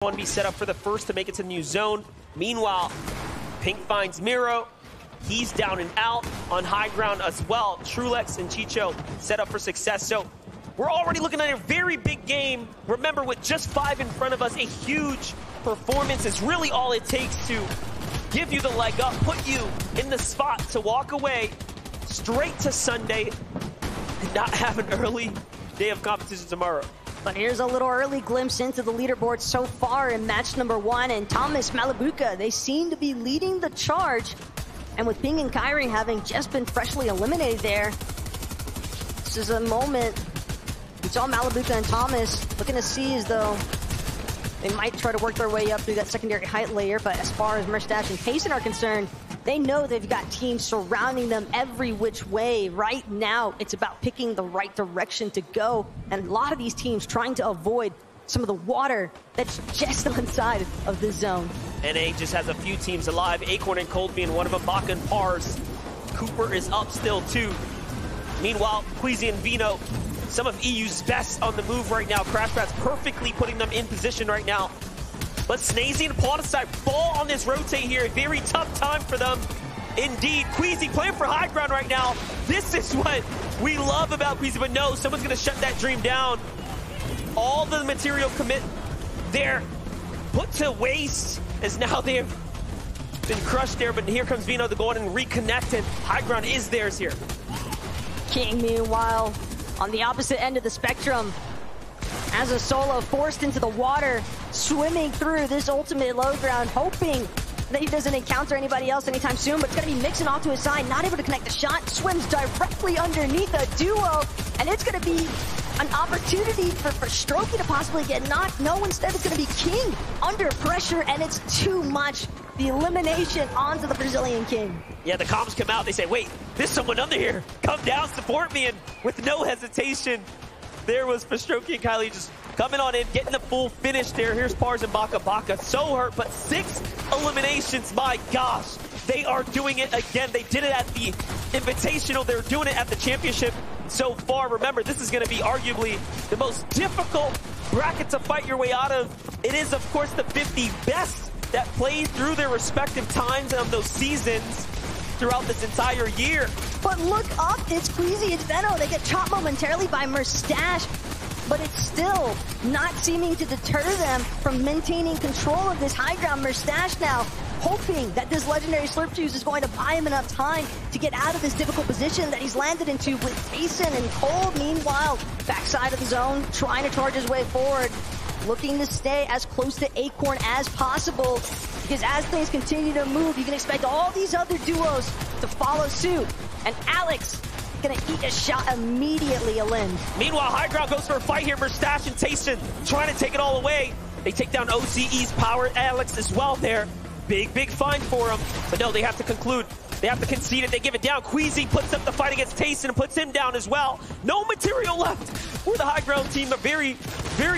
One be set up for the first to make it to the new zone. Meanwhile, Pink finds Miro. He's down and out on high ground as well. Trulex and Chicho set up for success. So we're already looking at a very big game. Remember, with just 5 in front of us, a huge performance is really all it takes to give you the leg up, put you in the spot to walk away straight to Sunday and not have an early day of competition tomorrow. But here's a little early glimpse into the leaderboard so far in match number 1. And Thomas, Malibuca, they seem to be leading the charge. And with Ping and Kyrie having just been freshly eliminated there, this is a moment we saw Malibuca and Thomas looking to see as though they might try to work their way up through that secondary height layer. But as far as Mustache and Payson are concerned, they know they've got teams surrounding them every which way. Right now, it's about picking the right direction to go. And a lot of these teams trying to avoid some of the water that's just on the side of the zone. NA just has a few teams alive. Acorn and Cold being one of them. Baka and Pars. Cooper is up still too. Meanwhile, Queasy and Vino, some of EU's best on the move right now. Crashbats perfectly putting them in position right now. But Snazy and Plotoside fall on this rotate here. A very tough time for them. Indeed, Queasy playing for high ground right now. This is what we love about Queasy, but no, someone's gonna shut that dream down. All the material commit there put to waste, as now they have been crushed there, but here comes Vino to go in and reconnect, and high ground is theirs here. King, meanwhile, on the opposite end of the spectrum, as a solo forced into the water, swimming through this ultimate low ground, hoping that he doesn't encounter anybody else anytime soon, but it's going to be mixing off to his side, not able to connect the shot, swims directly underneath a duo, and it's going to be an opportunity for Strokey to possibly get knocked. No, instead it's going to be King under pressure, and it's too much. The elimination onto the Brazilian King. Yeah, the comms come out, they say, wait, there's someone under here. Come down, support me, and with no hesitation, there was for Strokey and Kylie just coming on in, getting the full finish there. Here's Pars and Baka. Baka so hurt, but 6 eliminations, my gosh. They are doing it again. They did it at the Invitational. They're doing it at the championship so far. Remember, this is going to be arguably the most difficult bracket to fight your way out of. It is, of course, the 50 best that played through their respective times of those seasons throughout this entire year. But look up, it's Queasy, it's Veno. They get chopped momentarily by Mustache, but it's still not seeming to deter them from maintaining control of this high ground. Mustache now hoping that this legendary Slurp Juice is going to buy him enough time to get out of this difficult position that he's landed into with Payson and Cold. Meanwhile, backside of the zone, trying to charge his way forward, looking to stay as close to Acorn as possible, because as things continue to move, you can expect all these other duos to follow suit. And Alex gonna eat a shot immediately, a limb. Meanwhile, high ground goes for a fight here. Mustache and Tayson trying to take it all away. They take down OCE's power. Alex as well there. Big find for them. But no, they have to conclude. They have to concede it. They give it down. Queasy puts up the fight against Tayson and puts him down as well. No material left for the high ground team. A very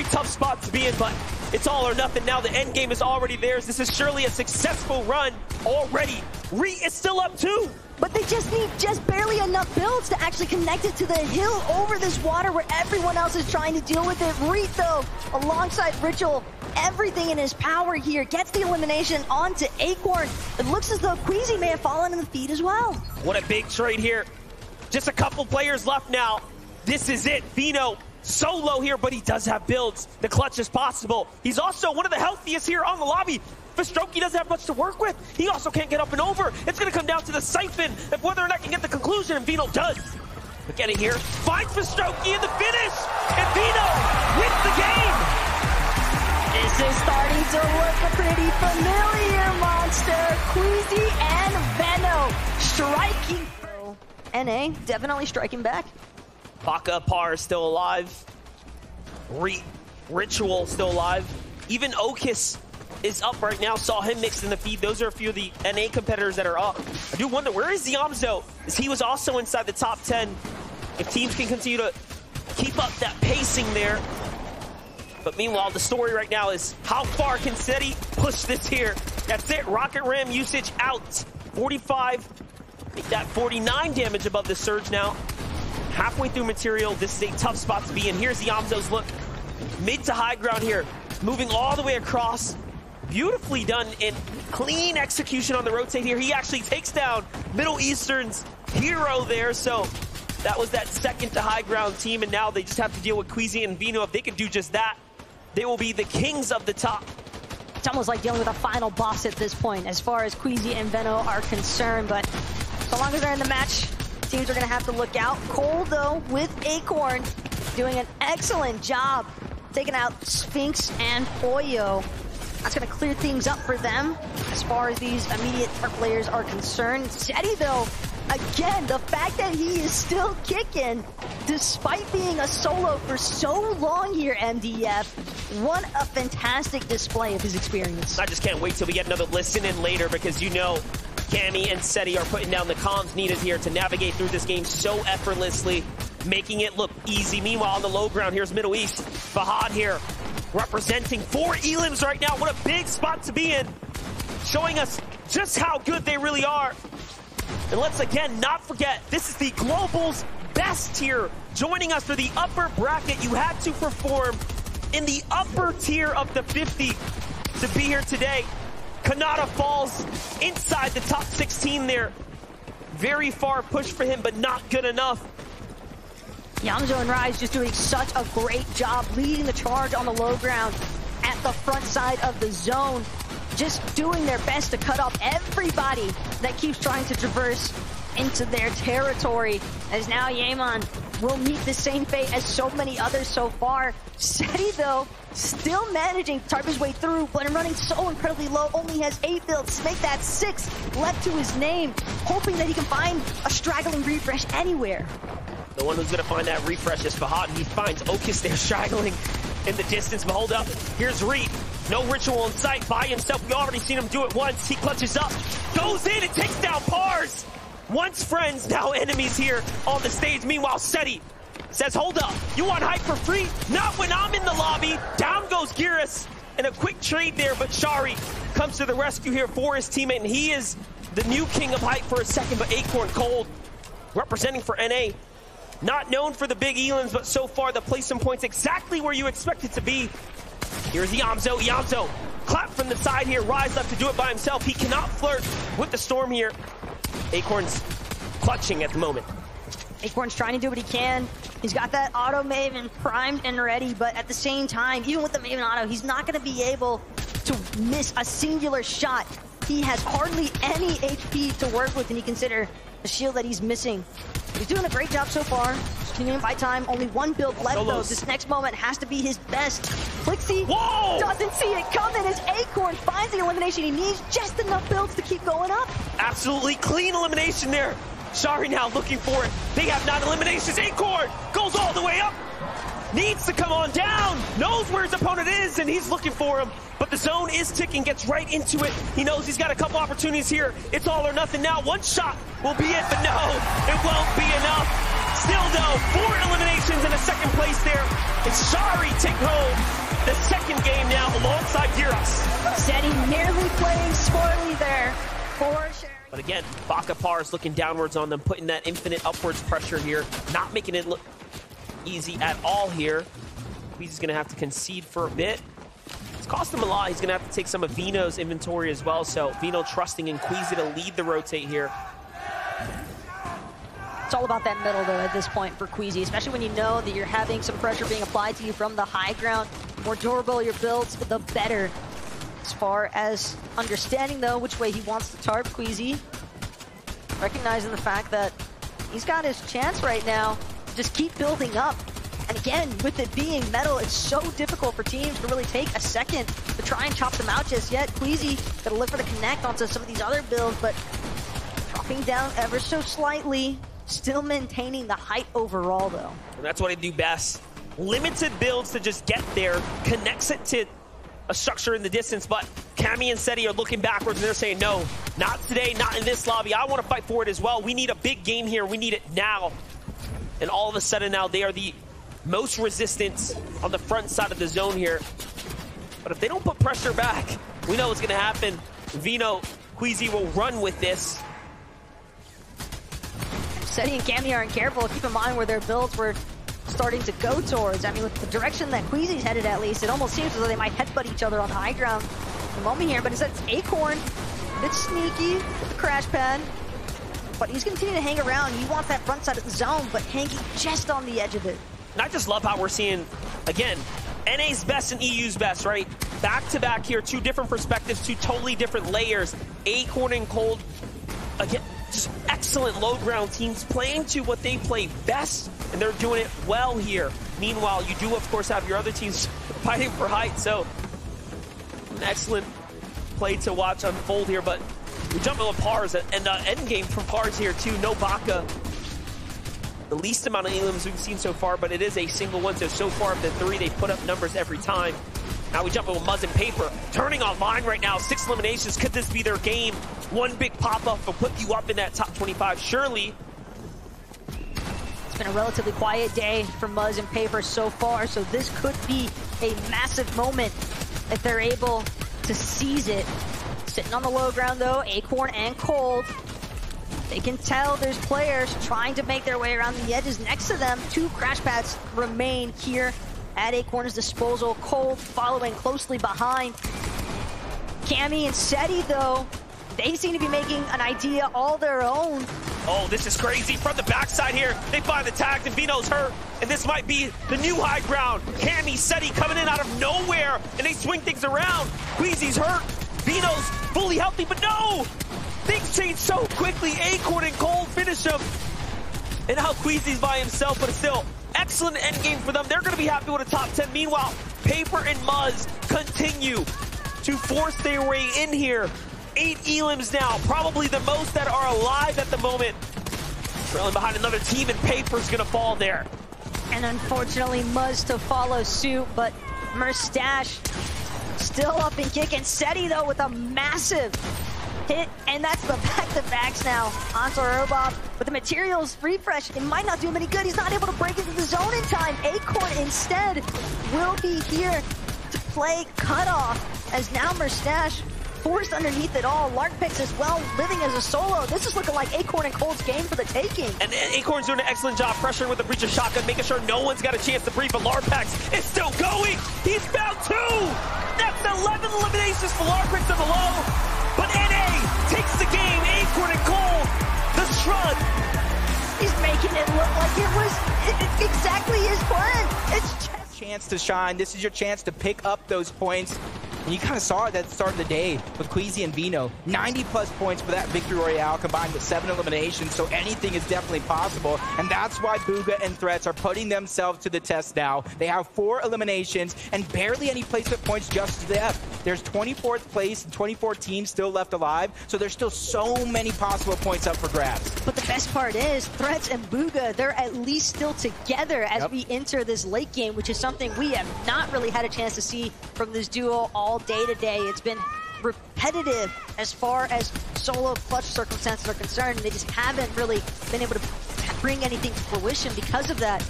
tough spot to be in, but it's all or nothing now. The end game is already theirs. This is surely a successful run already. Re is still up too. But they just need barely enough builds to actually connect it to the hill over this water where everyone else is trying to deal with it. Reet, though, alongside Ritual, everything in his power here, gets the elimination onto Acorn. It looks as though Queasy may have fallen in the feed as well. What a big trade here. Just a couple players left now. This is it. Vino solo here, but he does have builds. The clutch is possible. He's also one of the healthiest here on the lobby. Strokey doesn't have much to work with. He also can't get up and over. It's going to come down to the siphon of whether or not he can get the conclusion, and Vino does. But getting here, finds for Strokey in the finish, and Vino wins the game. This is starting to look pretty familiar, Monster. Queasy and Veno striking. NA definitely striking back. Baka, Par still alive. Ritual still alive. Even Okis is up right now. Saw him mixed in the feed. Those are a few of the NA competitors that are up. I do wonder, where is Ziamzo? As he was also inside the top 10. If teams can continue to keep up that pacing there. But meanwhile, the story right now is how far can SETI push this here? That's it. Rocket Ram usage out. 45. Make that 49 damage above the surge now. Halfway through material. This is a tough spot to be in. Here's Ziamzo's look. Mid to high ground here. moving all the way across. Beautifully done in clean execution on the rotate here. He actually takes down Middle Eastern's hero there. So that was that second to high ground team, and now they just have to deal with Queasy and Vino. If they can do just that, they will be the kings of the top. It's almost like dealing with a final boss at this point as far as Queasy and Veno are concerned, but so long as they're in the match, teams are going to have to look out. Cole, though, with Acorn, doing an excellent job taking out Sphinx and Oyo. That's going to clear things up for them as far as these immediate threat players are concerned. Seti, though, again, the fact that he is still kicking despite being a solo for so long here, MDF, what a fantastic display of his experience. I just can't wait till we get another listen in later, because you know Cammy and Seti are putting down the comms needed here to navigate through this game so effortlessly, making it look easy. Meanwhile, on the low ground, here's Middle East. Fahad here, representing 4 elims right now. What a big spot to be in, showing us just how good they really are. And let's again not forget, this is the Global's best tier. Joining us for the upper bracket, you had to perform in the upper tier of the 50 to be here today. Kanata falls inside the top 16 there. Very far push for him, but not good enough. Yamzo and Rise just doing such a great job leading the charge on the low ground at the front side of the zone. Just doing their best to cut off everybody that keeps trying to traverse into their territory. As now Yeman will meet the same fate as so many others so far. Seti, though, still managing to target his way through, but running so incredibly low, only has 8 builds to make that 6 left to his name, hoping that he can find a straggling refresh anywhere. The one who's going to find that refresh is Fahad, and he finds Okus there straggling in the distance. But hold up, here's Reed. No ritual in sight by himself. We already seen him do it once. He clutches up, goes in and takes down Pars. Once friends, now enemies here on the stage. Meanwhile, Seti says, hold up, you want hype for free? Not when I'm in the lobby. Down goes Girus, and a quick trade there, but Shari comes to the rescue here for his teammate, and he is the new king of hype for a second. But Acorn Cold, representing for NA, not known for the big elims, but so far the placement points exactly where you expect it to be. Here's Yamzo. Yamzo, clap from the side here. Rise left to do it by himself. He cannot flirt with the storm here. Acorn's clutching at the moment. Acorn's trying to do what he can. He's got that auto Maven primed and ready, but at the same time, even with the Maven auto, he's not going to be able to miss a singular shot. He has hardly any HP to work with, and you consider the shield that he's missing. He's doing a great job so far. Just continuing by time. Only 1 build left, though. This next moment has to be his best. Clixie doesn't see it coming as Acorn finds the elimination he needs. Just enough builds to keep going up. Absolutely clean elimination there. Shari now looking for it. They have 9 eliminations. Acorn goes all the way up. Needs to come on down. Knows where his opponent is, and he's looking for him. But the zone is ticking, gets right into it. He knows he's got a couple opportunities here. It's all or nothing now. 1 shot will be it, but no, it won't be enough. Still though, 4 eliminations in a second place there. It's Shari take home the second game now alongside Girus. Seti nearly playing smartly there for Shari. But again, Baka Pars looking downwards on them, putting that infinite upwards pressure here, not making it look easy at all here. He's going to have to concede for a bit. It's cost him a lot. He's going to have to take some of Vino's inventory as well. So Vino trusting in Queasy to lead the rotate here. It's all about that middle, though, at this point for Queasy, especially when you know that you're having some pressure being applied to you from the high ground. The more durable your builds, the better. As far as understanding, though, which way he wants to tarp Queasy, recognizing the fact that he's got his chance right now to just keep building up. And again, with it being metal, it's so difficult for teams to really take a second to try and chop them out just yet. Queasy gotta look for the connect onto some of these other builds, but dropping down ever so slightly, still maintaining the height overall, though. And that's what I do best. Limited builds to just get there, connects it to a structure in the distance, but Cammy and Seti are looking backwards and they're saying, no, not today, not in this lobby. I want to fight for it as well. We need a big game here. We need it now. And all of a sudden now they are the most resistance on the front side of the zone here. But if they don't put pressure back, we know what's going to happen. Vino, Queasy will run with this. Seti and Cammy aren't careful. Keep in mind where their builds were starting to go towards. I mean, with the direction that Queasy's headed, at least, it almost seems as though they might headbutt each other on the high ground at the moment here. But instead, it's Acorn, a bit sneaky with the crash pad. But he's going to continue to hang around. He wants that front side of the zone, but hanging just on the edge of it. And I just love how we're seeing, again, NA's best and EU's best, right? Back-to-back here, two different perspectives, two totally different layers. Acorn and Cold, again, just excellent low ground teams playing to what they play best, and they're doing it well here. Meanwhile, you do, of course, have your other teams fighting for height, so an excellent play to watch unfold here, but we jump into Pars, and Endgame from Pars here, too. No Baka. The least amount of elims we've seen so far, but it is a single one, so far of the three, they put up numbers every time. Now we jump into Muzz and Paper, turning online right now, 6 eliminations. Could this be their game? One big pop-up will put you up in that top 25, surely. It's been a relatively quiet day for Muzz and Paper so far, so this could be a massive moment if they're able to seize it. Sitting on the low ground, though, Acorn and Cold. They can tell there's players trying to make their way around the edges next to them. 2 crash pads remain here at Acorn's disposal. Cold following closely behind. Cammy and Seti, though, they seem to be making an idea all their own. Oh, this is crazy. From the backside here, they find the tag, and Vino's hurt. And this might be the new high ground. Cammy, Seti coming in out of nowhere, and they swing things around. Queasy's hurt. Vino's fully healthy, but no! Things change so quickly. Acorn and Cold finish him. And now Queasy's by himself, but it's still excellent endgame for them. They're going to be happy with a top 10. Meanwhile, Paper and Muzz continue to force their way in here. 8 elims now, probably the most that are alive at the moment. Trailing behind another team, and Paper's going to fall there. And unfortunately, Muzz to follow suit, but Merstash still up and kicking. Seti, though, with a massive hit, and that's the back-to-backs now onto Robop. But the materials refresh, it might not do him any good. He's not able to break into the zone in time. Acorn instead will be here to play cutoff, as now Merstash forced underneath it all. Larkpix as well, living as a solo. This is looking like Acorn and Cold's game for the taking. And Acorn's doing an excellent job pressuring with the breach of shotgun, making sure no one's got a chance to breathe, but Larkpix is still going. He's found 2. That's 11 eliminations for Larkpix on the low. But NA takes the game. Acorn and Cold, the shrug. He's making it look like it was exactly his plan. It's just chance to shine. This is your chance to pick up those points. And you kind of saw it at the start of the day with Queasy and Vino. 90+ points for that victory royale combined with 7 eliminations, so anything is definitely possible. And that's why Bugha and Threats are putting themselves to the test now. They have 4 eliminations and barely any placement points just left. There's 24th place and 24 teams still left alive, so there's still so many possible points up for grabs. But the best part is, Threats and Bugha, they're at least still together as we enter this late game, which is something we have not really had a chance to see from this duo all day to day. It's been repetitive as far as solo clutch circumstances are concerned, and they just haven't really been able to bring anything to fruition because of that.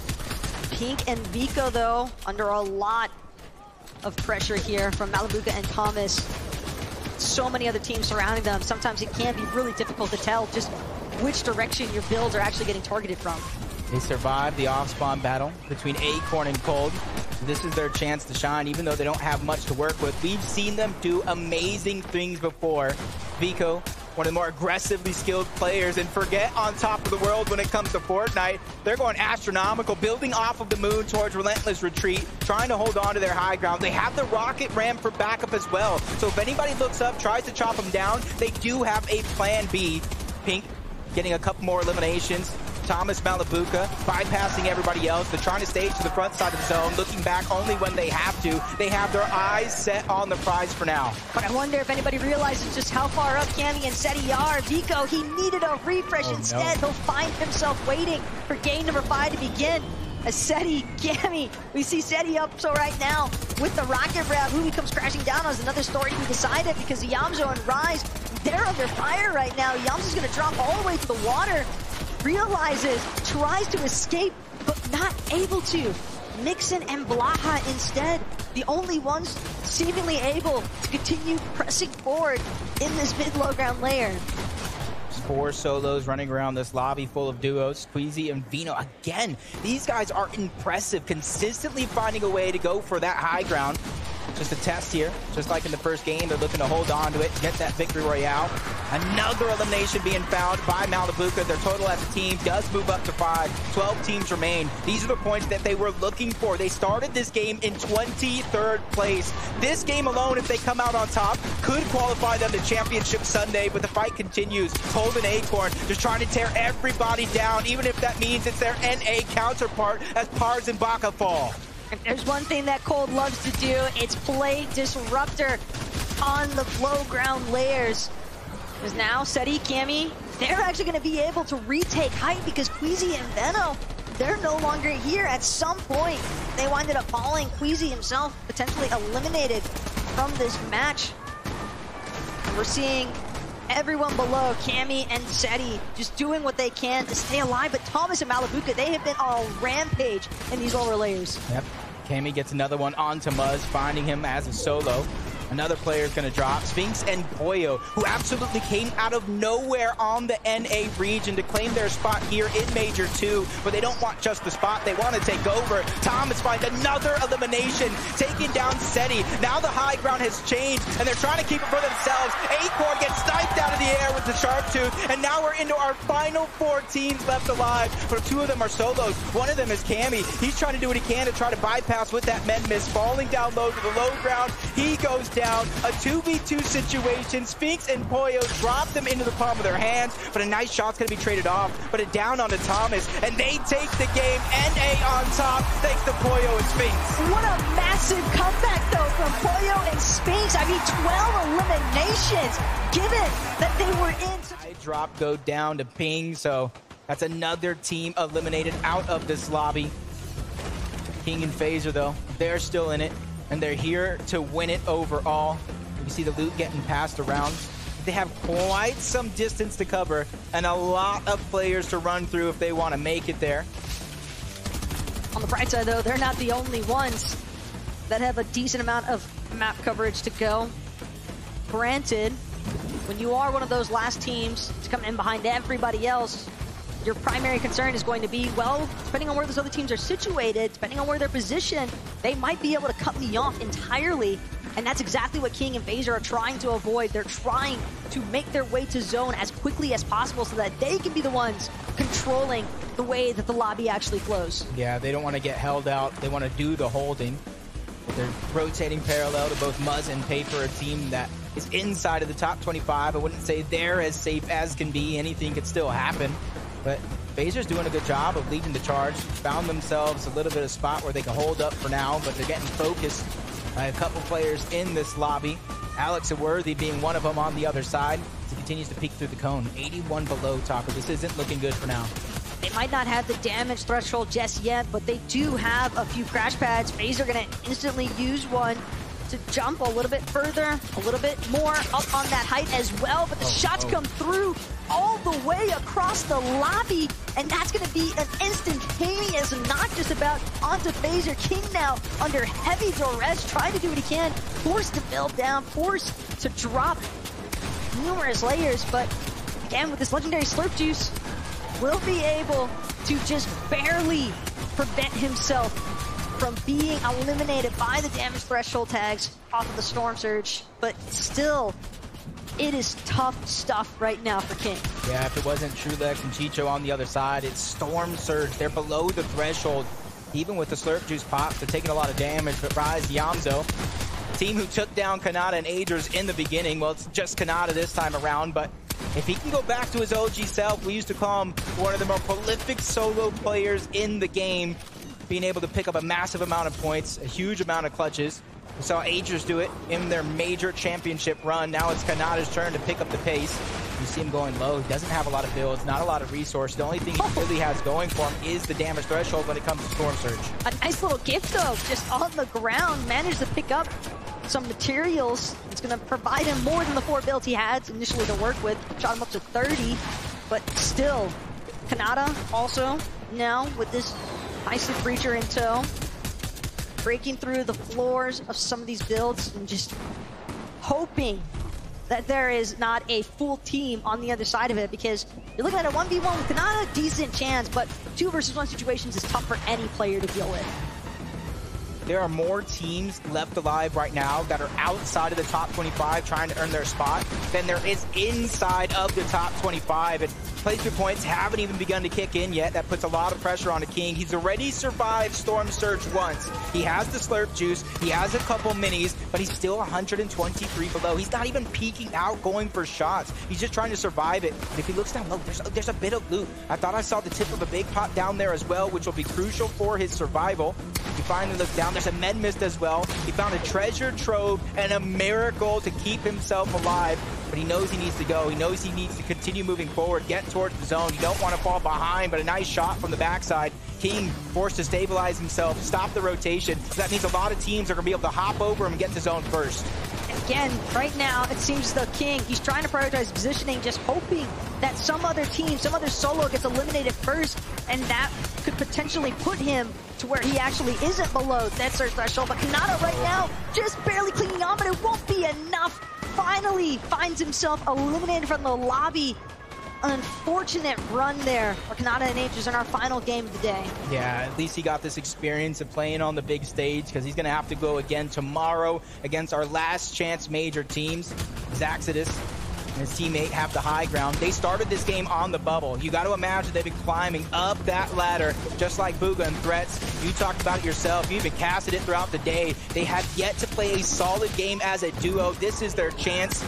Pink and Vico, though, under a lot of pressure here from Malabuka and Thomas. So many other teams surrounding them. Sometimes it can be really difficult to tell just which direction your builds are actually getting targeted from. They survived the off-spawn battle between Acorn and Cold. This is their chance to shine, even though they don't have much to work with. We've seen them do amazing things before. Vico, one of the more aggressively skilled players, and forget on top of the world when it comes to Fortnite. They're going astronomical, building off of the moon towards Relentless Retreat, trying to hold on to their high ground. They have the rocket ram for backup as well. So if anybody looks up, tries to chop them down, they do have a plan B. Pink getting a couple more eliminations. Thomas, Malabuka, bypassing everybody else. They're trying to stage to the front side of the zone, looking back only when they have to. They have their eyes set on the prize for now. But I wonder if anybody realizes just how far up Cammy and Seti are. Vico, he needed a refresh instead. He'll find himself waiting for game number 5 to begin. As Seti, Cammy, we see Seti up so right now with the rocket grab. Who he comes crashing down on is another story to be decided, because Yamzo and Rise, they're under fire right now. Yamzo's going to drop all the way to the water. Realizes, tries to escape, but not able to. Nixon and Blaha instead, the only ones seemingly able to continue pressing forward in this mid-low ground layer. 4 solos running around this lobby full of duos. Queasy and Vino again. These guys are impressive, consistently finding a way to go for that high ground. Just a test here, just like in the first game, they're looking to hold on to it, get that victory royale. Another elimination being found by Malibuca. Their total as a team does move up to 5. 12 teams remain. These are the points that they were looking for. They started this game in 23rd place. This game alone, if they come out on top, could qualify them to Championship Sunday, but the fight continues. Cold and Acorn just trying to tear everybody down, even if that means it's their NA counterpart as Pars and Baka fall. If there's one thing that Cold loves to do, it's play disruptor on the low ground layers. Because now Seti, Cammy, they're actually going to be able to retake height because Queasy and Veno, they're no longer here. At some point, they winded up falling. Queasy himself potentially eliminated from this match. And we're seeing everyone below, Cammy and Seti, just doing what they can to stay alive. But Thomas and Malibuca, they have been on a rampage in these lower layers. Yep. Cammy gets another one onto Muzz, finding him as a solo. Another player is going to drop. Sphinx and Boyo, who absolutely came out of nowhere on the NA region to claim their spot here in Major 2. But they don't want just the spot. They want to take over. Thomas finds another elimination, taking down Seti. Now the high ground has changed, and they're trying to keep it for themselves. Acorn gets sniped out of the air with the Sharptooth, and now we're into our final 4 teams left alive. But 2 of them are solos. One of them is Cammy. He's trying to do what he can to try to bypass with that men miss, falling down low to the low ground. He goes down. A 2v2 situation. Sphinx and Poyo drop them into the palm of their hands, but a nice shot's going to be traded off. But a down onto Thomas, and they take the game. NA on top, thanks to Poyo and Sphinx. What a massive comeback, though, from Poyo and Sphinx. I mean, 12 eliminations, given that they were in. High drop go down to Ping, so that's another team eliminated out of this lobby. King and Phaser, though, they're still in it. And they're here to win it overall. You see the loot getting passed around. They have quite some distance to cover and a lot of players to run through if they want to make it there. On the bright side, though, they're not the only ones that have a decent amount of map coverage to go. Granted, when you are one of those last teams to come in behind everybody else, your primary concern is going to be, well, depending on where those other teams are situated, depending on where they're positioned, they might be able to cut me off entirely. And that's exactly what King and Phaser are trying to avoid. They're trying to make their way to zone as quickly as possible so that they can be the ones controlling the way that the lobby actually flows. Yeah, they don't want to get held out. They want to do the holding. They're rotating parallel to both Muzz and Paper, a team that is inside of the top 25. I wouldn't say they're as safe as can be. Anything could still happen. But Phaser's doing a good job of leading the charge. Found themselves a little bit of spot where they can hold up for now, but they're getting focused by a couple players in this lobby. Alex Worthy being one of them on the other side. He continues to peek through the cone. 81 below Taco. This isn't looking good for now. They might not have the damage threshold just yet, but they do have a few crash pads. Phaser gonna instantly use one to jump a little bit further, a little bit more up on that height as well, but the shots come through all the way across the lobby, and that's going to be an instantaneous knock just about onto Phaser. King now under heavy duress, trying to do what he can, forced to build down, forced to drop numerous layers, but again, with this legendary Slurp Juice, will be able to just barely prevent himself from being eliminated by the damage threshold tags off of the Storm Surge, but still, it is tough stuff right now for King. Yeah, if it wasn't Trulex and Chicho on the other side, it's Storm Surge. They're below the threshold. Even with the Slurp Juice pop, they're taking a lot of damage, but Rise Yamzo, team who took down Kanata and Aders in the beginning, well, it's just Kanata this time around, but if he can go back to his OG self, we used to call him one of the more prolific solo players in the game, being able to pick up a massive amount of points, a huge amount of clutches. We saw Agers do it in their major championship run. Now it's Kanata's turn to pick up the pace. You see him going low. He doesn't have a lot of builds, not a lot of resource. The only thing he really has going for him is the damage threshold when it comes to Storm Surge. A nice little gift, though, just on the ground. Managed to pick up some materials. It's going to provide him more than the 4 builds he had initially to work with. Shot him up to 30, but still, Kanata also now with this Icy Breacher in tow, breaking through the floors of some of these builds and just hoping that there is not a full team on the other side of it, because you're looking at a 1v1 with not a decent chance, but 2 versus 1 situations is tough for any player to deal with. There are more teams left alive right now that are outside of the top 25 trying to earn their spot than there is inside of the top 25. And placement points haven't even begun to kick in yet. That puts a lot of pressure on the King. He's already survived Storm Surge once. He has the slurp juice. He has a couple minis, but he's still 123 below. He's not even peeking out, going for shots. He's just trying to survive it. And if he looks down low, there's a bit of loot. I thought I saw the tip of a big pot down there as well, which will be crucial for his survival. He finally looks down. There's a med mist as well. He found a treasure trove and a miracle to keep himself alive, but he knows he needs to go. He knows he needs to continue moving forward, get towards the zone. You don't want to fall behind, but a nice shot from the backside. King forced to stabilize himself, stop the rotation. That means a lot of teams are going to be able to hop over him and get to zone first. Again, right now, it seems the King, he's trying to prioritize positioning, just hoping that some other team, some other solo gets eliminated first, and that could potentially put him to where he actually isn't below that surge threshold. But Kanata right now, just barely clinging on, but it won't be enough. Finally finds himself eliminated from the lobby. Unfortunate run there for Kanata and Aegis in our final game of the day. Yeah, at least he got this experience of playing on the big stage, because he's going to have to go again tomorrow against our last chance major teams. Zaxidus and his teammate have the high ground. They started this game on the bubble. You got to imagine they've been climbing up that ladder, just like Bugha and Threats. You talked about it yourself. You even casted it throughout the day. They have yet to play a solid game as a duo. This is their chance.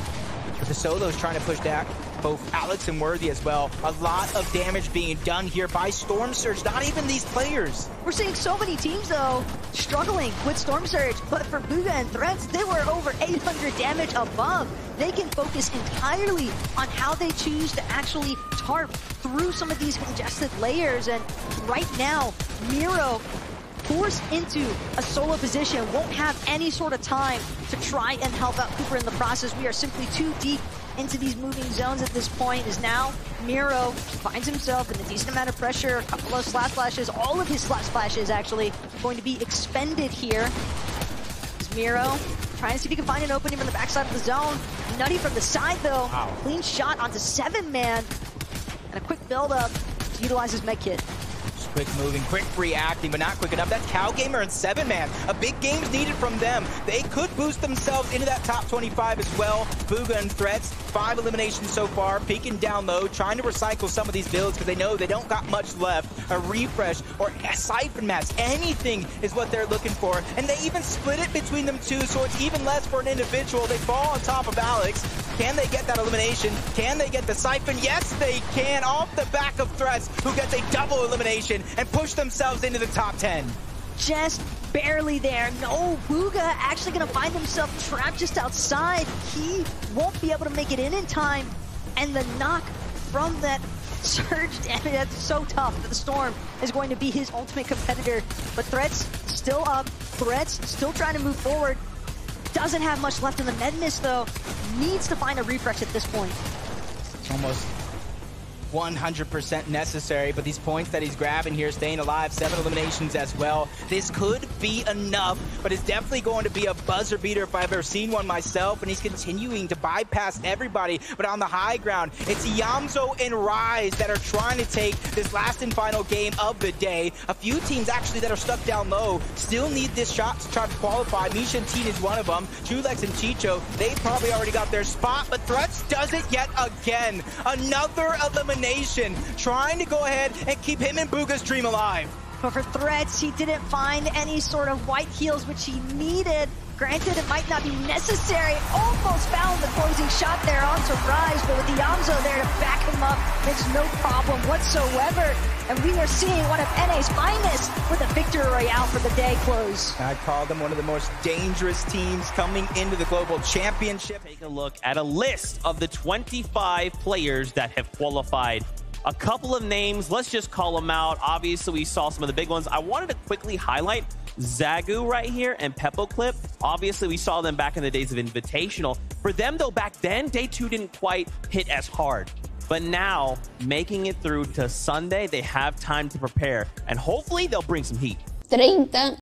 But the solo's trying to push back both Alex and Worthy as well. A lot of damage being done here by Storm Surge, not even these players. We're seeing so many teams, though, struggling with Storm Surge, but for Bugha and Threats, they were over 800 damage above. They can focus entirely on how they choose to actually tarp through some of these congested layers, and right now, Miro, forced into a solo position, won't have any sort of time to try and help out Cooper in the process. We are simply too deep into these moving zones at this point. Is now Miro finds himself in a decent amount of pressure, a couple of slash flashes, all of his slash flashes actually going to be expended here. Is Miro trying to see if he can find an opening from the backside of the zone. Nutty from the side though. Wow. Clean shot onto 7-man, and a quick build up to utilize his med kit. Quick moving, quick reacting, but not quick enough. That's Cowgamer and 7-man. A big game's needed from them. They could boost themselves into that top 25 as well. Bugha and Threats, 5 eliminations so far, peeking down low, trying to recycle some of these builds because they know they don't got much left. A refresh or a siphon mask, anything is what they're looking for. And they even split it between them two, so it's even less for an individual. They fall on top of Alex. Can they get that elimination? Can they get the siphon? Yes, they can, off the back of Threats, who gets a double elimination and push themselves into the top 10. Just barely there. No, Bugha actually going to find himself trapped just outside. He won't be able to make it in time. And the knock from that surge damage, that's so tough that the Storm is going to be his ultimate competitor. But Threats still up. Threats still trying to move forward. Doesn't have much left in the med mist though. Needs to find a refresh at this point. It's almost 100% necessary, but these points that he's grabbing here, staying alive, 7 eliminations as well. This could be enough, but it's definitely going to be a buzzer beater if I've ever seen one myself, and he's continuing to bypass everybody. But on the high ground, it's Yamzo and Rise that are trying to take this last and final game of the day. A few teams actually that are stuck down low still need this shot to try to qualify. Misha and Teen is one of them. Julex and Chicho, they probably already got their spot, but Threats does it yet again. Another elimination, trying to go ahead and keep him and Bugha's dream alive. But for Threats, he didn't find any sort of white heals, which he needed. Granted, it might not be necessary. Almost found the closing shot there onto Rise, but with the Yamzo there to back him up, it's no problem whatsoever. And we are seeing one of NA's finest with a victory royale for the day close. I call them one of the most dangerous teams coming into the Global Championship. Take a look at a list of the 25 players that have qualified. A couple of names, let's just call them out. Obviously, we saw some of the big ones. I wanted to quickly highlight Zagu right here and Pepoclip. Obviously, we saw them back in the days of Invitational. For them, though, back then, day 2 didn't quite hit as hard. But now, making it through to Sunday, they have time to prepare. And hopefully, they'll bring some heat. 30